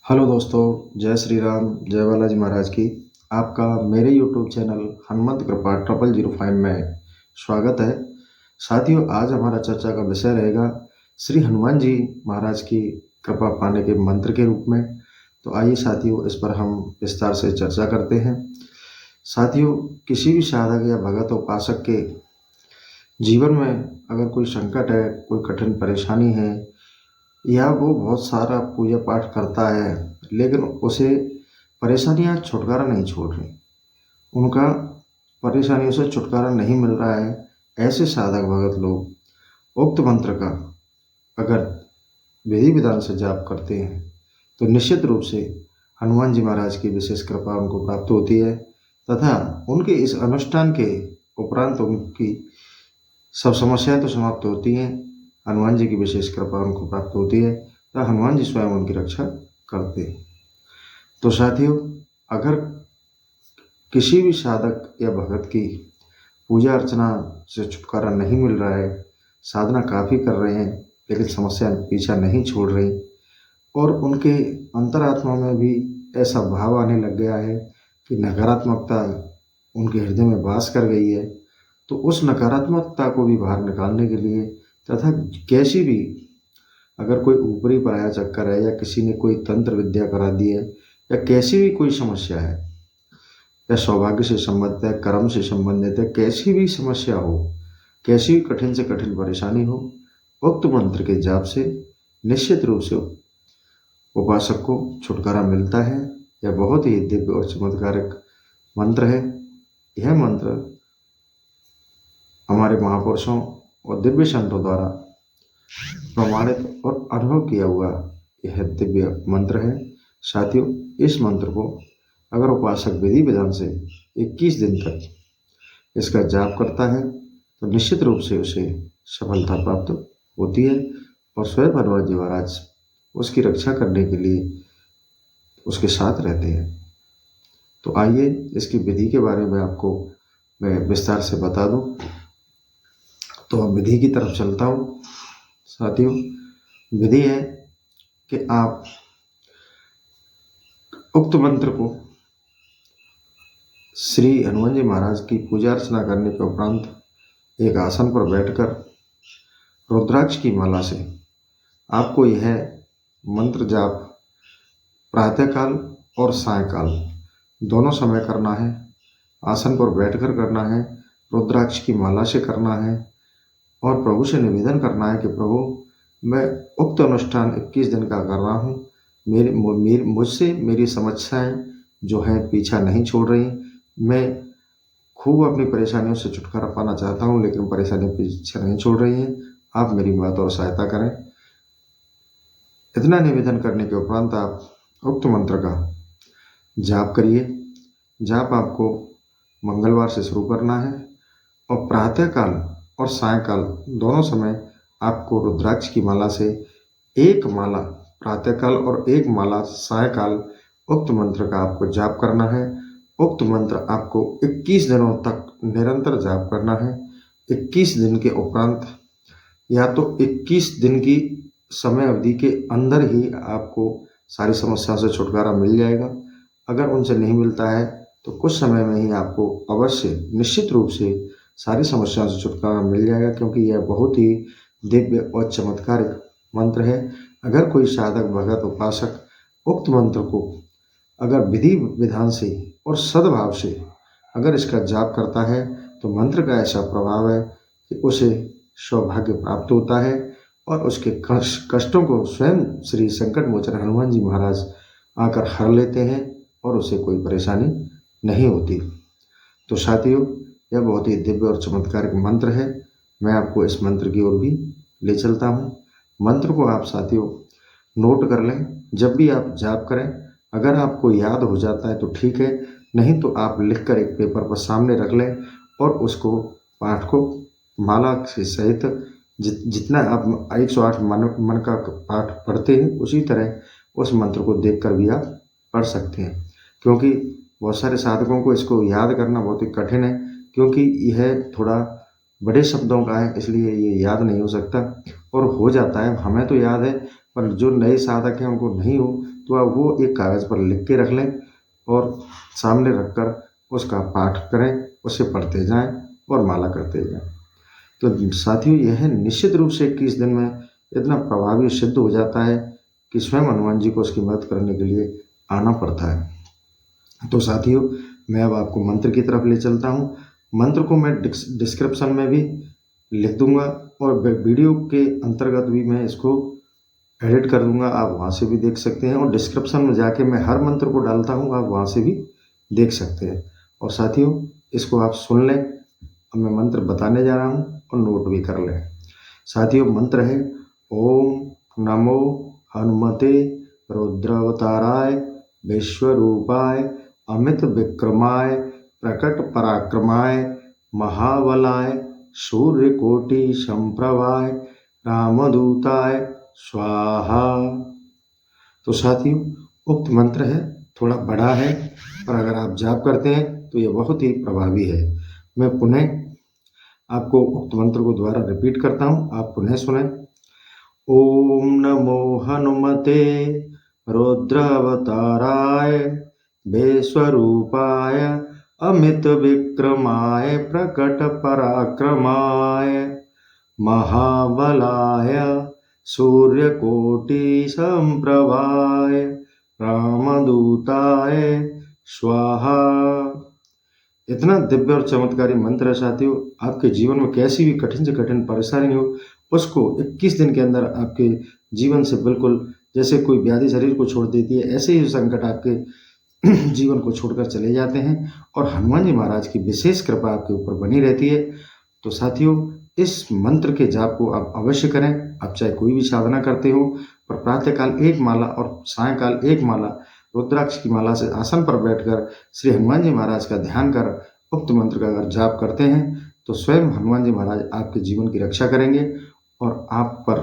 Hello दोस्तों, जय श्री राम, जय बालाजी महाराज की। आपका मेरे यूट्यूब चैनल हनुमंत कृपा 0005 में स्वागत है। साथियों, आज हमारा चर्चा का विषय रहेगा श्री हनुमान जी महाराज की कृपा पाने के मंत्र के रूप में। तो आइए साथियों, इस पर हम विस्तार से चर्चा करते हैं। साथियों, किसी भी साधक या भगत उपासक के जीवन में अगर कोई संकट है, कोई कठिन परेशानी है, या वो बहुत सारा पूजा पाठ करता है लेकिन उसे परेशानियां छुटकारा नहीं छोड़ रही, उनका परेशानियों से छुटकारा नहीं मिल रहा है, ऐसे साधक भगत लोग उक्त मंत्र का अगर विधि विधान से जाप करते हैं तो निश्चित रूप से हनुमान जी महाराज की विशेष कृपा उनको प्राप्त होती है तथा उनके इस अनुष्ठान के उपरांत उनकी सब समस्याएं तो समाप्त होती हैं। हनुमान जी की विशेष कृपा उनको प्राप्त होती है तो हनुमान जी स्वयं उनकी रक्षा करते हैं। तो साथियों, अगर किसी भी साधक या भगत की पूजा अर्चना से छुटकारा नहीं मिल रहा है, साधना काफ़ी कर रहे हैं लेकिन समस्या पीछा नहीं छोड़ रही और उनके अंतरात्मा में भी ऐसा भाव आने लग गया है कि नकारात्मकता उनके हृदय में वास कर गई है, तो उस नकारात्मकता को भी बाहर निकालने के लिए तथा कैसी भी अगर कोई ऊपरी पराया चक्कर है या किसी ने कोई तंत्र विद्या करा दी है या कैसी भी कोई समस्या है या सौभाग्य से संबंधित है, कर्म से संबंधित है, कैसी भी समस्या हो, कैसी भी कठिन से कठिन परेशानी हो, उक्त मंत्र के जाप से निश्चित रूप से उपासक को छुटकारा मिलता है। यह बहुत ही दिव्य और चमत्कारिक मंत्र है। यह मंत्र हमारे महापुरुषों और दिव्य संतों द्वारा प्रमाणित और अनुभव किया हुआ यह दिव्य मंत्र है। साथियों, इस मंत्र को अगर उपासक विधि विधान से 21 दिन तक इसका जाप करता है तो निश्चित रूप से उसे सफलता प्राप्त होती है और स्वयं हनुमान जी महाराज उसकी रक्षा करने के लिए उसके साथ रहते हैं। तो आइए इसकी विधि के बारे में आपको मैं विस्तार से बता दूं। तो अब विधि की तरफ चलता हूँ। साथियों, विधि है कि आप उक्त मंत्र को श्री हनुमान जी महाराज की पूजा अर्चना करने के उपरांत एक आसन पर बैठकर रुद्राक्ष की माला से आपको यह मंत्र जाप प्रातःकाल और सायंकाल दोनों समय करना है। आसन पर बैठकर करना है, रुद्राक्ष की माला से करना है और प्रभु से निवेदन करना है कि प्रभु, मैं उक्त अनुष्ठान 21 दिन का कर रहा हूँ, मुझसे मेरी समस्याएं जो हैं पीछा नहीं छोड़ रही, मैं खूब अपनी परेशानियों से छुटकारा पाना चाहता हूँ लेकिन परेशानियां पीछा नहीं छोड़ रही हैं, आप मेरी मदद और सहायता करें। इतना निवेदन करने के उपरांत आप उक्त मंत्र का जाप करिए। जाप आपको मंगलवार से शुरू करना है और प्रातःकाल और सायंकाल दोनों समय आपको रुद्राक्ष की माला से एक माला प्रातःकाल और एक माला सायंकाल उक्त मंत्र का आपको जाप करना है। उक्त मंत्र आपको 21 दिनों तक निरंतर जाप करना है। 21 दिन के उपरांत या तो 21 दिन की समय अवधि के अंदर ही आपको सारी समस्याओं से छुटकारा मिल जाएगा। अगर उनसे नहीं मिलता है तो कुछ समय में ही आपको अवश्य निश्चित रूप से सारी समस्याओं से छुटकारा मिल जाएगा, क्योंकि यह बहुत ही दिव्य और चमत्कारिक मंत्र है। अगर कोई साधक भगत उपासक उक्त मंत्र को अगर विधि विधान से और सद्भाव से अगर इसका जाप करता है तो मंत्र का ऐसा प्रभाव है कि उसे सौभाग्य प्राप्त होता है और उसके कष्टों को स्वयं श्री संकट मोचन हनुमान जी महाराज आकर हर लेते हैं और उसे कोई परेशानी नहीं होती। तो साथियों, यह बहुत ही दिव्य और चमत्कारिक मंत्र है। मैं आपको इस मंत्र की ओर भी ले चलता हूँ। मंत्र को आप साथियों नोट कर लें। जब भी आप जाप करें, अगर आपको याद हो जाता है तो ठीक है, नहीं तो आप लिखकर एक पेपर पर सामने रख लें और उसको पाठ को माला के सहित जितना आप 108 मन का पाठ पढ़ते हैं उसी तरह उस मंत्र को देखकर भी आप पढ़ सकते हैं, क्योंकि बहुत सारे साधकों को इसको याद करना बहुत ही कठिन है, क्योंकि यह थोड़ा बड़े शब्दों का है, इसलिए ये याद नहीं हो सकता और हो जाता है। हमें तो याद है पर जो नए साधक हैं उनको नहीं हो तो आप वो एक कागज़ पर लिख के रख लें और सामने रखकर उसका पाठ करें, उसे पढ़ते जाएं और माला करते जाएं। तो साथियों, यह निश्चित रूप से 21 दिन में इतना प्रभावी सिद्ध हो जाता है कि स्वयं हनुमान जी को उसकी मदद करने के लिए आना पड़ता है। तो साथियों, मैं अब आपको मंत्र की तरफ ले चलता हूँ। मंत्र को मैं डिस्क्रिप्शन में भी लिख दूंगा और वीडियो के अंतर्गत भी मैं इसको एडिट कर दूंगा, आप वहाँ से भी देख सकते हैं। और डिस्क्रिप्शन में जाके मैं हर मंत्र को डालता हूँ, आप वहाँ से भी देख सकते हैं। और साथियों, इसको आप सुन लें। अब मैं मंत्र बताने जा रहा हूँ और नोट भी कर लें। साथियों, मंत्र है ओम नमो हनुमते रुद्रावताराय विश्वरूपाय अमित विक्रमाय प्रकट पराक्रमाय महाबलाय सूर्यकोटि संप्रभाय रामदूताय स्वाहा। तो साथियों, उक्त मंत्र है, थोड़ा बड़ा है, पर अगर आप जाप करते हैं तो यह बहुत ही प्रभावी है। मैं पुनः आपको उक्त मंत्र को दोबारा रिपीट करता हूँ, आप पुनः सुने। ओम नमो हनुमते रुद्रावताराय विश्वरूपाय अमित विक्रमाय प्रकट पराक्रमाय महाबलाय सूर्यकोटि संप्रभाय रामदूताय स्वाहा। इतना दिव्य और चमत्कारी मंत्र है साथियों, आपके जीवन में कैसी भी कठिन से कठिन परेशानी हो, उसको 21 दिन के अंदर आपके जीवन से बिल्कुल, जैसे कोई व्याधि शरीर को छोड़ देती है, ऐसे ही संकट आपके जीवन को छोड़कर चले जाते हैं और हनुमान जी महाराज की विशेष कृपा आपके ऊपर बनी रहती है। तो साथियों, इस मंत्र के जाप को आप अवश्य करें। आप चाहे कोई भी साधना करते हो, पर प्रातःकाल एक माला और सायंकाल एक माला रुद्राक्ष की माला से आसन पर बैठकर श्री हनुमान जी महाराज का ध्यान कर उक्त मंत्र का अगर जाप करते हैं तो स्वयं हनुमान जी महाराज आपके जीवन की रक्षा करेंगे और आप पर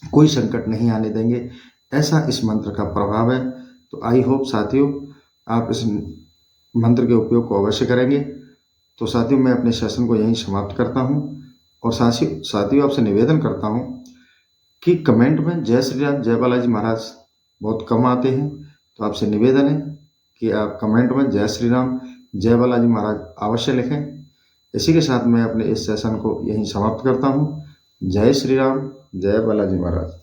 कोई संकट नहीं आने देंगे। ऐसा इस मंत्र का प्रभाव है। तो आई होप साथियों, आप इस मंत्र के उपयोग को अवश्य करेंगे। तो साथियों, मैं अपने सेशन को यहीं समाप्त करता हूँ और साथियों आपसे निवेदन करता हूँ कि कमेंट में जय श्री राम जय बालाजी महाराज बहुत कम आते हैं, तो आपसे निवेदन है कि आप कमेंट में जय श्री राम जय बालाजी महाराज अवश्य लिखें। इसी के साथ मैं अपने इस सेशन को यहीं समाप्त करता हूँ। जय श्री राम जय बालाजी महाराज।